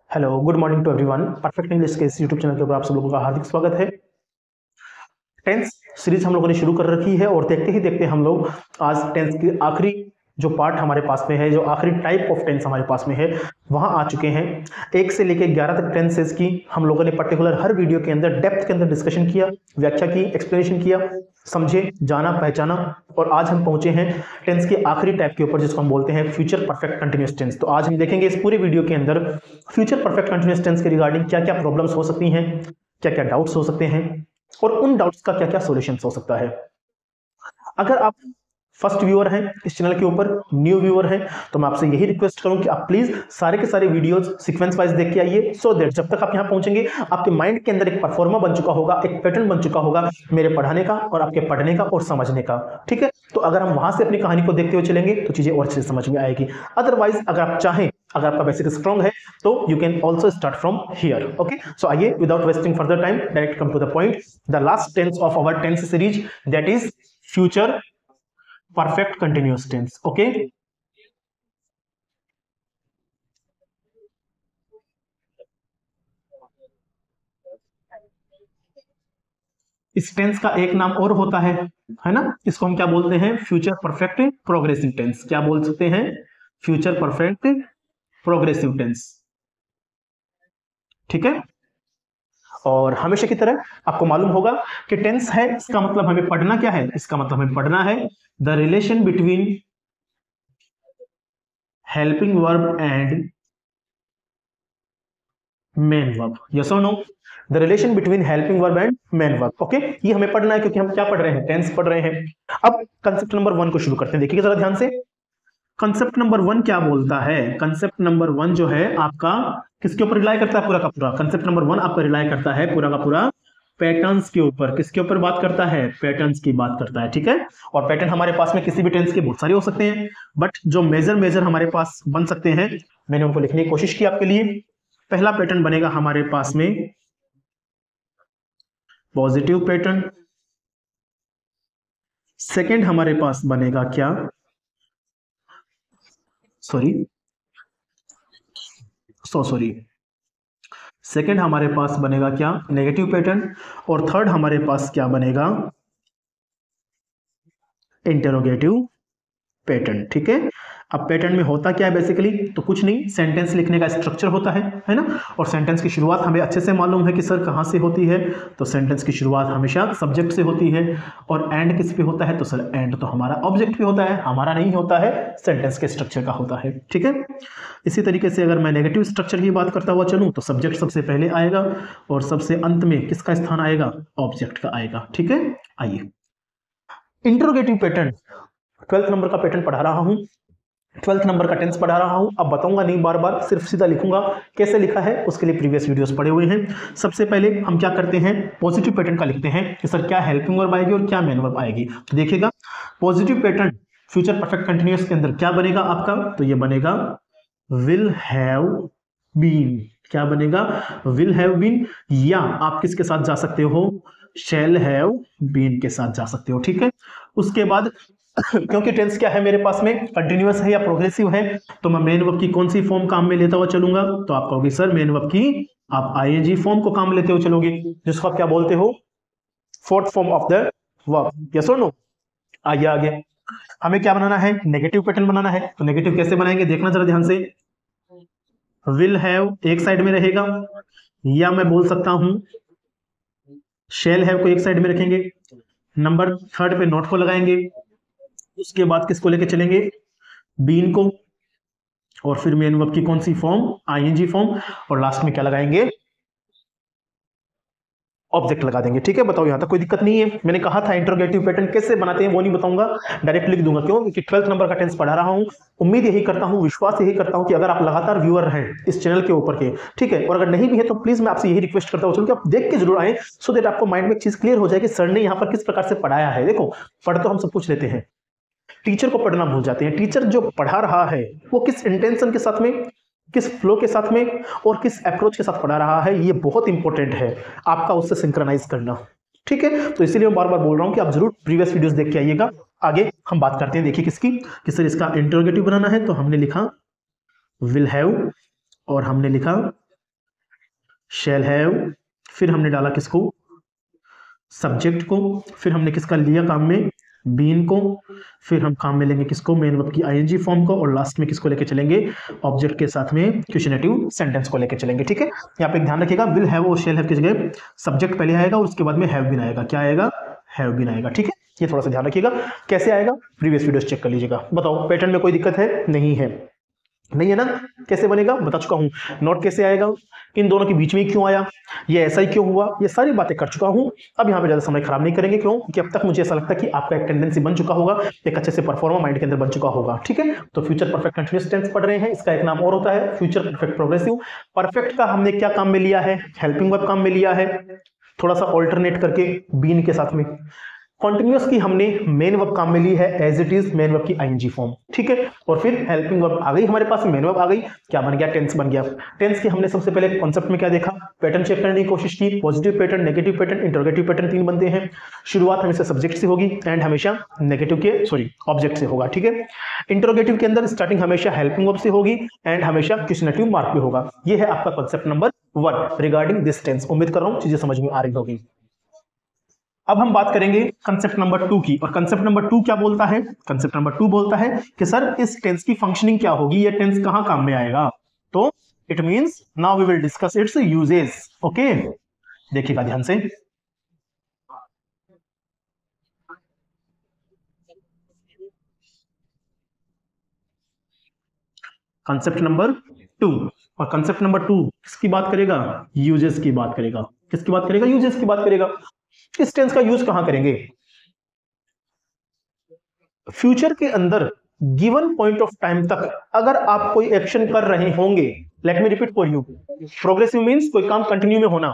Hello, good morning to everyone. Perfect English के इस YouTube channel के ऊपर आप सब लोगों का हार्दिक स्वागत है। टेंस सीरीज हम लोगों ने शुरू कर रखी है और देखते ही देखते हम लोग आज टेंस की आखिरी जो पार्ट हमारे पास में है, जो आखिरी टाइप ऑफ टेंस हमारे पास में है, वहां आ चुके हैं। 1 से लेकर 11 तक टेंसेस की हम लोगों ने पर्टिकुलर हर वीडियो के अंदर डेप्थ के अंदर डिस्कशन किया, व्याख्या की, एक्सप्लेनेशन किया, समझे, जाना, पहचाना। और आज हम पहुंचे हैं टेंस की आखिरी टाइप के ऊपर, जिसको हम बोलते हैं फ्यूचर परफेक्ट कंटिन्यूअस टेंस। तो आज हम देखेंगे इस पूरे वीडियो के अंदर फ्यूचर परफेक्ट कंटिन्यूअस टेंस के रिगार्डिंग क्या क्या प्रॉब्लम्स हो सकती हैं, क्या क्या डाउट्स हो सकते हैं और उन डाउट्स का क्या क्या सॉल्यूशंस हो सकता है। अगर आप फर्स्ट व्यूअर हैं इस चैनल के ऊपर, न्यू व्यूअर हैं, तो मैं आपसे यही रिक्वेस्ट करूं कि आप प्लीज सारे के सारे वीडियोस सीक्वेंस वाइज देख के आइए, सो दैट जब तक आप यहां पहुंचेंगे आपके माइंड के अंदर एक परफॉर्मा बन चुका होगा, एक पैटर्न बन चुका होगा मेरे पढ़ाने का और आपके पढ़ने का और समझने का। ठीक है, तो अगर हम वहां से अपनी कहानी को देखते हुए चलेंगे तो चीजें और अच्छे से समझ में आएगी। अदरवाइज अगर आप चाहें, अगर आपका बेसिक स्ट्रांग है, तो you can also start from here. Okay, so आइए without wasting further time direct come to the point. The last tense of our tense series, that is future perfect continuous tense. Okay, इस tense का एक नाम और होता है ना, इसको हम क्या बोलते हैं? Future perfect progressive tense. क्या बोल सकते हैं? Future perfect progressive tense. ठीक है, और हमेशा की तरह आपको मालूम होगा कि टेंस है, इसका मतलब हमें पढ़ना क्या है? इसका मतलब हमें पढ़ना है the relation between helping verb and main verb. Yes और no? The relation between helping verb and main verb. Okay, ये हमें पढ़ना है क्योंकि हम क्या पढ़ रहे हैं? टेंस पढ़ रहे हैं। अब कंसेप्ट नंबर 1 को शुरू करते हैं, देखिए जरा ध्यान से। कंसेप्ट नंबर 1 क्या बोलता है? कंसेप्ट नंबर 1 जो है आपका किसके ऊपर रिलाई करता है? पूरा का पूरा कंसेप्ट नंबर 1 आपका रिलाई करता है पूरा का पूरा पैटर्न्स के ऊपर। किसके ऊपर बात करता है? पैटर्न्स की बात करता है। ठीक है, और पैटर्न हमारे पास में किसी भी टेंस के बहुत सारे हो सकते हैं, बट जो मेजर मेजर हमारे पास बन सकते हैं, मैंने उनको लिखने की कोशिश की आपके लिए। पहला पैटर्न बनेगा हमारे पास में पॉजिटिव पैटर्न। सेकंड हमारे पास बनेगा क्या? सॉरी, सॉरी, सेकंड हमारे पास बनेगा क्या? Negative pattern. और थर्ड हमारे पास क्या बनेगा? Interrogative pattern. ठीक है, अब पैटर्न में होता क्या है बेसिकली? तो कुछ नहीं, सेंटेंस लिखने का स्ट्रक्चर होता है ना। और सेंटेंस की शुरुआत हमें अच्छे से मालूम है कि सर कहाँ से होती है। तो सेंटेंस की शुरुआत हमेशा सब्जेक्ट से होती है। और एंड किस पे होता है? तो सर एंड तो हमारा ऑब्जेक्ट पे होता है, हमारा नहीं होता है, सेंटेंस के स्ट्रक्चर का होता है। ठीक है, इसी तरीके से अगर मैं नेगेटिव स्ट्रक्चर की बात करता हुआ चलूं तो सब्जेक्ट सबसे पहले आएगा और सबसे अंत में किसका स्थान आएगा? ऑब्जेक्ट का आएगा। ठीक है, आइए इंटरोगेटिव पैटर्न 12th नंबर का पैटर्न पढ़ा रहा हूं, 12th नंबर का टेंस पढ़ा रहा हूं। अब बताऊंगा नहीं, बार बार सिर्फ सीधा लिखूंगा। कैसे लिखा है उसके लिए प्रीवियस वीडियोस पढ़े हुए हैं। सबसे पहले हम क्या करते हैं? पॉजिटिव पैटर्न का लिखते हैं कि सर क्या हेल्पिंग वर्ब आएगी और क्या मेन वर्ब आएगी। तो देखिएगा, positive pattern future perfect continuous के अंदर क्या बनेगा आपका? तो ये बनेगा विल हैव बीन। क्या बनेगा? विल हैव बीन, या आप किसके साथ जा सकते हो? शैल हैव बीन के साथ जा सकते हो। ठीक है, उसके बाद क्योंकि टेंस क्या है मेरे पास में? कंटिन्यूअस है या प्रोग्रेसिव है, तो मैं मेन वर्ब की कौन सी फॉर्म काम में लेता हुआ चलूंगा? तो आप कहोगे सर मेन वर्ब की आप आईएनजी फॉर्म को काम लेते हुए चलोगे, जिसको आप क्या बोलते हो? Fourth form of the verb. Yes और नो? आइए आगे, हमें क्या बनाना है? नेगेटिव पैटर्न बनाना है। तो नेगेटिव कैसे बनाएंगे देखना जरा ध्यान से। विल हैव एक साइड में रहेगा, या मैं बोल सकता हूं शेल हैव को एक साइड में रखेंगे, नंबर थर्ड पे नॉट को लगाएंगे, उसके बाद किसको लेके चलेंगे? बीन को, और फिर मेन वर्ब की कौन सी फॉर्म? आईएनजी फॉर्म, और लास्ट में क्या लगाएंगे? ऑब्जेक्ट लगा देंगे। ठीक है, बताओ यहां तक कोई दिक्कत नहीं है? मैंने कहा था इंटरोगेटिव पैटर्न कैसे बनाते हैं वो नहीं बताऊंगा, डायरेक्ट लिख दूंगा। क्यों? क्योंकि 12th नंबर का टेंस पढ़ा रहा हूं। उम्मीद यही करता हूं, विश्वास यही करता हूं कि अगर आप लगातार व्यूअर हैं इस चैनल के ऊपर के, ठीक है, और अगर नहीं भी है तो प्लीज मैं आपसे यही रिक्वेस्ट करता हूं कि आप देख के जरूर आए, सो दैट आपको माइंड में एक चीज क्लियर हो जाए कि सर ने यहाँ पर किस प्रकार से पढ़ाया है। देखो, पढ़ तो हम सब कुछ लेते हैं, टीचर को पढ़ना भूल जाते हैं। टीचर जो पढ़ा रहा है वो किस इंटेंशन के साथ में, किस फ्लो के साथ में और किस अप्रोच के साथ पढ़ा रहा है, ये बहुत इंपॉर्टेंट है आपका उससे सिंक्रोनाइज करना। ठीक है, तो इसीलिए मैं बार बार बोल रहा हूं कि आप जरूर प्रीवियस वीडियोस देख के आइएगा। आगे हम बात करते हैं, देखिए किसकी, कि सर इसका इंटरोगेटिव बनाना है, तो हमने लिखा विल हैव और हमने लिखा शैल हैव, फिर हमने डाला किसको, सब्जेक्ट को, फिर हमने किसका लिया काम में, बीन को, फिर हम काम में लेंगे किसको, मेन वर्ब की आईएनजी फॉर्म को, और लास्ट में किसको लेके चलेंगे, ऑब्जेक्ट के साथ में क्वेश्चनेटिव सेंटेंस को लेके चलेंगे। ठीक है, यहाँ पे ध्यान रखिएगा, विल हैव और शेल हैव की जगह सब्जेक्ट पहले आएगा और उसके बाद में हैव बीन आएगा। क्या आएगा, हैव बीन आएगा। ठीक है, ये थोड़ा सा ध्यान रखिएगा। कैसे आएगा, प्रीवियस वीडियोस चेक कर लीजिएगा। बताओ पैटर्न में कोई दिक्कत है, नहीं है, नहीं है ना। कैसे बनेगा बता चुका हूं। नोट कैसे आएगा, इन दोनों के बीच में क्यों आया, ये ऐसा ही क्यों हुआ, ये सारी बातें कर चुका हूं। अब यहाँ पे ज्यादा समय खराब नहीं करेंगे। क्यों, क्योंकि अब तक मुझे ऐसा लगता है कि आपका एक टेंडेंसी बन चुका होगा, एक अच्छे से परफॉर्मर माइंड के अंदर बन चुका होगा। ठीक है, तो फ्यूचर परफेक्ट कंटीन्यूअस टेंस पढ़ रहे हैं, इसका एक नाम और होता है फ्यूचर परफेक्ट प्रोग्रेसिव। परफेक्ट का हमने क्या काम में लिया है, हेल्पिंग वर्ब काम में लिया है, थोड़ा सा ऑल्टरनेट करके बीन के साथ में। कॉन्टिन्यूअस की हमने मेन वर्ब काम में ली है as it is, main verb की आईएनजी फॉर्म। ठीक है, और फिर हेल्पिंग वर्ब आ गई हमारे पास, मेन वर्ब आ गई, क्या बन गया, टेंस बन गया। टेंस की हमने सबसे पहले कॉन्सेप्ट में क्या देखा, पैटर्न चेक करने की कोशिश की, positive pattern, negative pattern, interrogative pattern, तीन बनते हैं। शुरुआत हमेशा सब्जेक्ट से होगी, एंड हमेशा नेगेटिव के सॉरी ऑब्जेक्ट से होगा। ठीक है, इंटरोगेटिव के अंदर स्टार्टिंग हमेशा हेल्पिंग वर्ब से होगी, एंड हमेशा क्वेश्चनेटिव मार्क पे होगा। ये है आपका concept number 1 regarding this tense. उम्मीद कर रहा हूं चीजें समझ में आ रही होगी। अब हम बात करेंगे कंसेप्ट नंबर 2 की, और कंसेप्ट नंबर 2 क्या बोलता है, कंसेप्ट नंबर 2 बोलता है कि सर इस टेंस की फंक्शनिंग क्या होगी, ये टेंस कहां काम में आएगा। तो it means now we will discuss its uses. Okay, देखिएगा ध्यान से। कंसेप्ट नंबर 2, और कंसेप्ट नंबर 2 किसकी बात करेगा, यूजेस की बात करेगा। किसकी बात करेगा, यूजेस की बात करेगा। इस टेंस का यूज कहां करेंगे, फ्यूचर के अंदर गिवन पॉइंट ऑफ टाइम तक अगर आप कोई एक्शन कर रहे होंगे। Let me repeat for you, progressive means कोई काम कंटिन्यू में होना।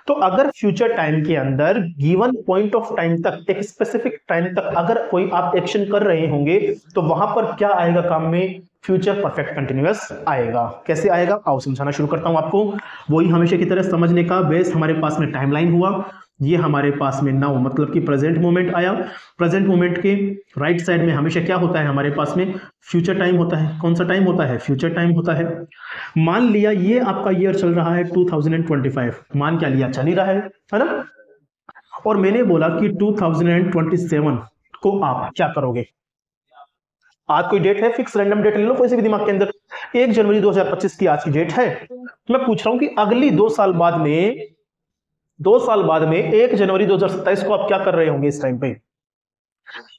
तो अगर फ्यूचर टाइम के अंदर गिवन पॉइंट ऑफ टाइम तक, एक स्पेसिफिक टाइम तक अगर कोई आप एक्शन कर रहे होंगे, तो वहां पर क्या आएगा काम में, फ्यूचर परफेक्ट कंटिन्यूअस आएगा। कैसे आएगा, आओ समझाना शुरू करता हूं आपको। वही हमेशा की तरह समझने का बेस, हमारे पास में टाइमलाइन हुआ, ये हमारे पास में नाउ मतलब कि प्रेजेंट मोमेंट आया। प्रेजेंट मोमेंट के राइट साइड में हमेशा क्या होता है, हमारे पास में फ्यूचर टाइम होता है। कौन सा टाइम होता है, फ्यूचर टाइम होता है। मान लिया ये आपका ईयर चल रहा है 2025, मान क्या लिया, चल ही रहा है ना। और मैंने बोला कि 2027 को आप क्या करोगे। आज कोई डेट है फिक्स, रैंडम डेट ले लो कोई से भी दिमाग के अंदर, 1 जनवरी 2025 की आज की डेट है। मैं पूछ रहा हूं कि अगली 2 साल बाद में, 2 साल बाद में 1 जनवरी 2027 को आप क्या कर रहे होंगे इस टाइम पे।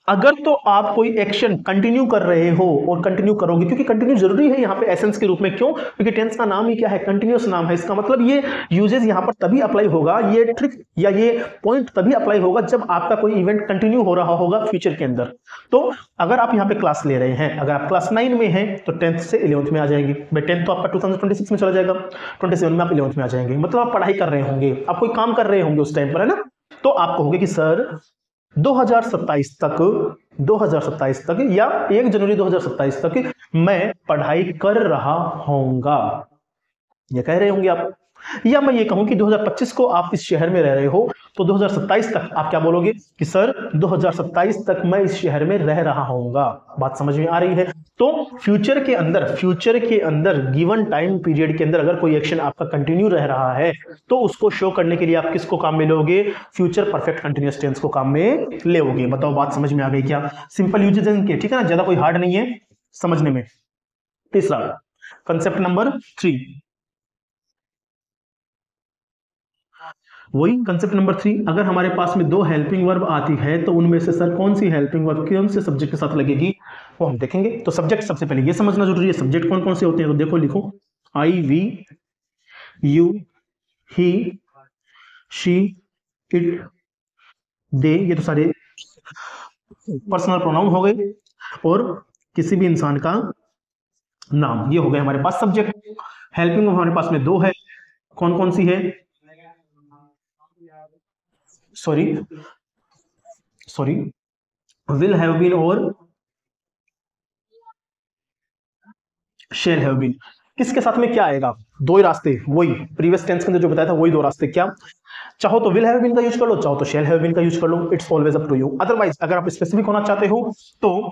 अगर तो आप कोई एक्शन कंटिन्यू कर रहे हो और कंटिन्यू करोगे, क्योंकि कंटिन्यू जरूरी है यहां पे एसेंस के रूप में। क्यों, क्योंकि टेंस का नाम ही क्या है, कंटिन्यूअस नाम है। इसका मतलब ये यूजेस यहां पर तभी अप्लाई होगा, ये ट्रिक या ये पॉइंट तभी अप्लाई होगा जब आपका कोई इवेंट कंटिन्यू हो रहा होगा फ्यूचर के अंदर। तो अगर आप यहां पे क्लास ले रहे हैं, अगर आप क्लास 9 में हैं तो 10th से 11th में आ जाएंगे। भाई 10th तो आपका 2026 में चला जाएगा, 27 में आप 11th में आ जाएंगे। मतलब आप पढ़ाई कर रहे होंगे, आप कोई काम कर रहे होंगे उस टाइम पर, है ना। तो आप कहोगे कि सर 2027 तक, 2027 तक या 1 जनवरी 2027 तक मैं पढ़ाई कर रहा होऊंगा, ये कह रहे होंगे आप। या मैं ये कहूं कि 2025 को आप इस शहर में रह रहे हो, तो 2027 तक आप क्या बोलोगे कि सर 2027 तक मैं इस शहर में रह रहा होऊंगा। बात समझ में आ रही है। तो फ्यूचर के अंदर, फ्यूचर के अंदर गिवन टाइम पीरियड के अंदर अगर कोई एक्शन आपका कंटिन्यू रह रहा है, तो उसको शो करने के लिए आप किसको काम में लोगे, फ्यूचर परफेक्ट कंटिन्यूअस टेंस को काम में लोगे। बताओ बात समझ में आ गई क्या, सिंपल यूजेस इनके, ठीक है ना, ज्यादा कोई हार्ड नहीं है समझने में। तीसरा कंसेप्ट नंबर 3, वही कंसेप्ट नंबर 3, अगर हमारे पास में 2 हेल्पिंग वर्ब आती है तो उनमें से सर कौन सी हेल्पिंग वर्ब कौन से सब्जेक्ट के साथ लगेगी, वो हम देखेंगे। तो सब्जेक्ट सबसे पहले ये समझना जरूरी है, सब्जेक्ट कौन कौन से होते हैं। तो देखो लिखो, I, we, you, he, she, it, they, ये तो सारे पर्सनल प्रोनाउन हो गए, और किसी भी इंसान का नाम, ये हो गए हमारे पास सब्जेक्ट। हेल्पिंग हमारे पास में 2 है, कौन कौन सी है, sorry sorry, will have been और शेल हैव बीन। किसके साथ में क्या आएगा, 2 ही रास्ते, वही प्रीवियस टेंस के अंदर जो बताया था वही 2 रास्ते। क्या, चाहो तो विल हैव बीन का यूज कर लो, चाहो तो शेल हैव बीन का यूज कर लो, it's always up to you. Otherwise अगर आप स्पेसिफिक होना चाहते हो तो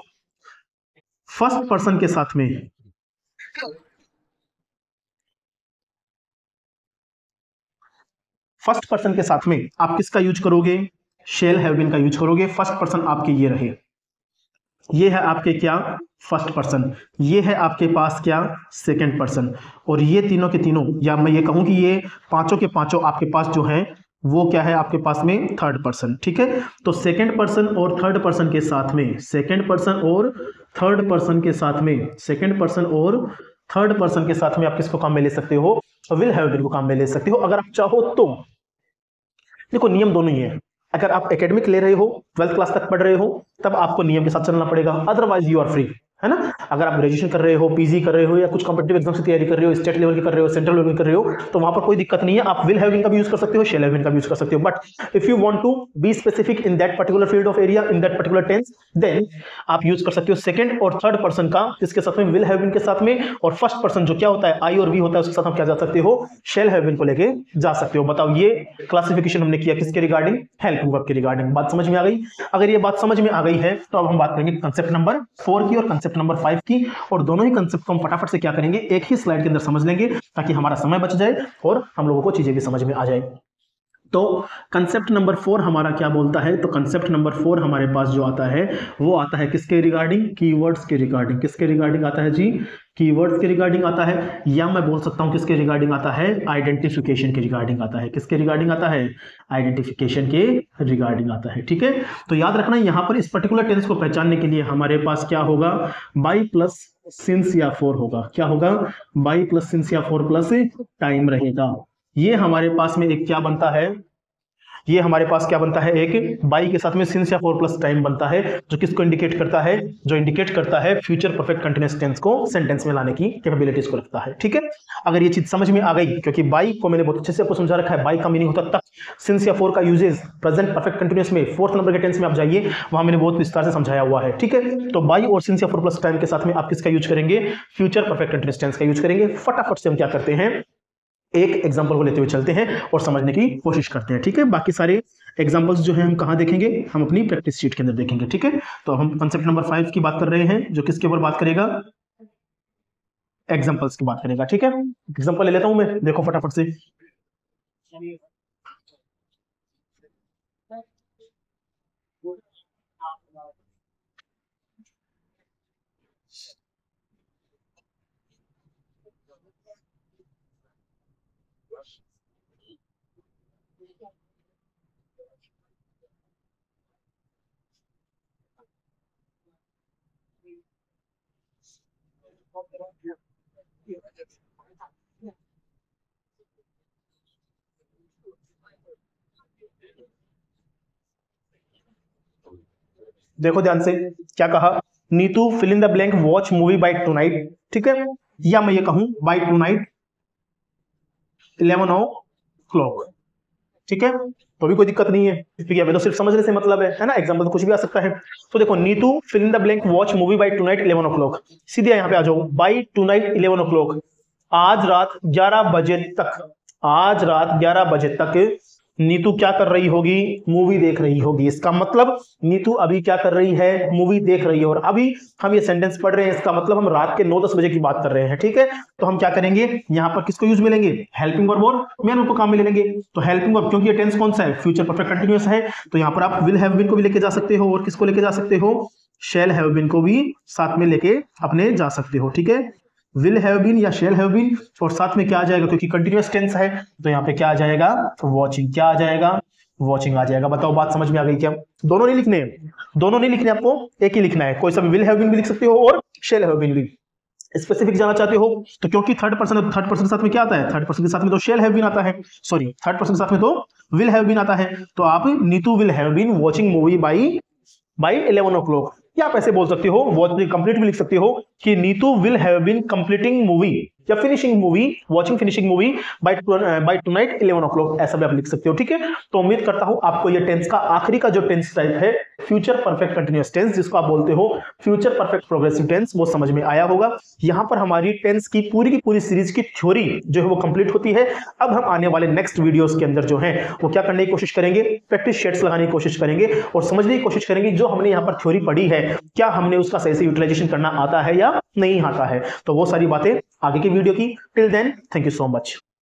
फर्स्ट पर्सन के साथ में फर्स्ट पर्सन के साथ में आप किसका यूज करोगे, शेल हैव बीन का यूज करोगे। फर्स्ट पर्सन आपके ये रहे, ये है आपके क्या फर्स्ट पर्सन, ये है आपके पास क्या सेकंड पर्सन, और ये तीनों के तीनों, या मैं ये कहूं कि ये पांचों के पांचों आपके पास जो हैं वो क्या है आपके पास में थर्ड पर्सन। ठीक है, तो सेकंड पर्सन और थर्ड पर्सन के साथ में, सेकंड पर्सन और थर्ड पर्सन के साथ में, सेकंड पर्सन और थर्ड पर्सन के साथ में आप किसको काम में ले सकते हो, विल हैव बीन को काम में ले सकते हो अगर आप चाहो तो। देखो नियम दोनों ही है, अगर आप एकेडमिक ले रहे हो, 12th क्लास तक पढ़ रहे हो, तब आपको नियम के साथ चलना पड़ेगा, अदरवाइज यू आर फ्री, है ना। अगर आप ग्रेजुएशन कर रहे हो, पीजी कर रहे हो, या कुछ कॉम्पिटिटिव एग्जाम की तैयारी कर रहे हो, स्टेट लेवल की कर रहे हो, सेंट्रल लेवल की कर रहे हो, तो वहां पर कोई दिक्कत नहीं है, आप विल हैव बीन का भी यूज कर सकते हो, शेल हैव बीन का भी यूज कर सकते हो। But if you want to be specific in that particular field of area, in that particular tense, then आप यूज कर सकते हो सेकंड और थर्ड पर्सन का, किसके साथ में, विल हैव बीन के साथ में, और फर्स्ट पर्सन जो क्या होता है आई और वी होता है, उसके साथ हम क्या जा सकते हो, शेल हैव बीन को लेके जा सकते हो। बताओ ये क्लासिफिकेशन हमने किया किसके रिगार्डिंग, हेल्पिंग वर्ब के रिगार्डिंग। बात समझ में आ गई? अगर ये बात समझ में आ गई है तो अब हम बात करेंगे कंसेप्ट नंबर 4 की और कंसेप्ट नंबर 5 की, और दोनों ही कंसेप्ट को हम फटाफट से क्या करेंगे, एक ही स्लाइड के अंदर समझ लेंगे ताकि हमारा समय बच जाए और हम लोगों को चीजें भी समझ में आ जाए। तो कंसेप्ट नंबर 4 हमारा क्या बोलता है, तो कंसेप्ट नंबर 4 हमारे पास जो आता है वो आता है किसके रिगार्डिंग, कीवर्ड्स के रिगार्डिंग। किसके रिगार्डिंग आता है जी, कीवर्ड्स के रिगार्डिंग आता है, या मैं बोल सकता हूं किसके रिगार्डिंग आता है, आइडेंटिफिकेशन के रिगार्डिंग आता है। किसके रिगार्डिंग आता है, आइडेंटिफिकेशन के रिगार्डिंग आता है। ठीक है, तो याद रखना यहां पर इस पर्टिकुलर टेंस को पहचानने के लिए हमारे पास क्या होगा, बाई प्लस सिंस या फॉर होगा। क्या होगा, बाई प्लस सिंस या फॉर प्लस टाइम रहेगा। ये हमारे पास में एक क्या बनता है, ये हमारे पास क्या बनता है, एक बाई के साथ में सिंस या फॉर प्लस टाइम बनता है, जो किसको इंडिकेट करता है, जो इंडिकेट करता है फ्यूचर परफेक्ट कंटीन्यूअस टेंस को सेंटेंस में लाने की कैपेबिलिटीज को रखता है। ठीक है, अगर ये चीज समझ में आ गई, क्योंकि बाई को मैंने बहुत अच्छे से आपको समझा रखा है, बाई का मीनिंग होता तक, सिंस या फॉर का यूजेज प्रेजेंट परफेक्ट कंटीन्यूअस में 4th नंबर के टेंस में आप जाइए, वहां मैंने बहुत विस्तार से समझाया हुआ है। ठीक है, तो बाई और सिंस या फॉर प्लस टाइम के साथ में आप किसका यूज करेंगे, फ्यूचर परफेक्ट कंटीन्यूअस टेंस का यूज करेंगे। फटाफट से हम क्या करते हैं, एक एग्जांपल को लेते हुए चलते हैं और समझने की कोशिश करते हैं। ठीक है, बाकी सारे एग्जांपल्स जो है हम कहां देखेंगे, हम अपनी प्रैक्टिस शीट के अंदर देखेंगे। ठीक है, तो हम कंसेप्ट नंबर 5 की बात कर रहे हैं, जो किसके ऊपर बात करेगा, एग्जांपल्स की बात करेगा। ठीक है, एग्जांपल ले लेता हूं मैं, देखो फटाफट से। देखो ध्यान से, क्या कहा, Neetu fill in the blank watch movie by tonight. ठीक है, या मैं ये कहूं बाय टुनाइट 11 o'clock। ठीक है, तो भी कोई दिक्कत नहीं है, क्योंकि अभी तो सिर्फ समझने से मतलब है ना, एग्जांपल तो कुछ भी आ सकता है। तो देखो, Neetu fill in the blank watch movie by tonight 11 o'clock, सीधे यहां पे आ जाओ, बाय टुनाइट 11 o'clock, आज रात 11 बजे तक, आज रात 11 बजे तक नीतू क्या कर रही होगी, मूवी देख रही होगी। इसका मतलब नीतू अभी क्या कर रही है, मूवी देख रही है, और अभी हम ये सेंटेंस पढ़ रहे हैं, इसका मतलब हम रात के 9-10 बजे की बात कर रहे हैं। ठीक है, तो हम क्या करेंगे, यहां पर किसको यूज में लेंगे, हेल्पिंग वर्ब और मेन वर्ब को काम में ले लेंगे। तो हेल्पिंग वर्ब, क्योंकि ये टेंस कौन सा है, फ्यूचर परफेक्ट कंटीन्यूअस है, तो यहां पर आप विल हैव बीन को भी लेके जा सकते हो, और किसको लेके जा सकते हो, शेल हैव बीन को भी साथ में लेके अपने जा सकते हो। ठीक है, विल हैव बीन या शेल हैव बीन, और साथ में क्या आ जाएगा, क्योंकि कंटीन्यूअस टेंस है तो यहाँ पे क्या आ जाएगा, वॉचिंग। क्या आ जाएगा, वॉचिंग आ जाएगा। बताओ बात समझ में आ गई क्या? दोनों नहीं लिखने, दोनों नहीं लिखने, आपको एक ही लिखना है। कोई सा भी विल हैव बीन भी लिख सकते हो और शेल हैव बीन भी। स्पेसिफिक जाना चाहते हो तो क्योंकि थर्ड पर्सन, थर्ड पर्सन के साथ में क्या आता है, थर्ड पर्सन के साथ में तो शेल हैव बीन आता है, सॉरी थर्ड पर्सन के साथ में तो विल हैव बीन आता है। तो आप Neetu will have been watching movie by 11 o'clock, या आप ऐसे बोल सकते हो, वॉच कंप्लीट भी लिख सकते हो कि Neetu will have been completing movie या finishing movie, watching finishing movie by tonight 11 o'clock, ऐसा भी आप लिख सकते हो। ठीक है, तो उम्मीद करता हूं आपको ये टेंस का आखिरी का जो टेंस टाइप है, फ्यूचर परफेक्ट कंटीन्यूअस टेंस, जिसको आप बोलते हो फ्यूचर परफेक्ट प्रोग्रेसिव टेंस, वो समझ में आया होगा। यहां पर हमारी टेंस की पूरी सीरीज की थ्योरी जो है वो कंप्लीट होती है। अब हम आने वाले नेक्स्ट वीडियोस के अंदर जो है वो क्या करने की कोशिश करेंगे, प्रैक्टिस शेड्स लगाने की कोशिश करेंगे और समझने की कोशिश करेंगे जो हमने यहाँ पर थ्योरी पढ़ी है, क्या हमने उसका सही से यूटिलाइजेशन करना आता है या नहीं आता है। तो वो सारी बातें आगे की वीडियो की। Till then, thank you so much.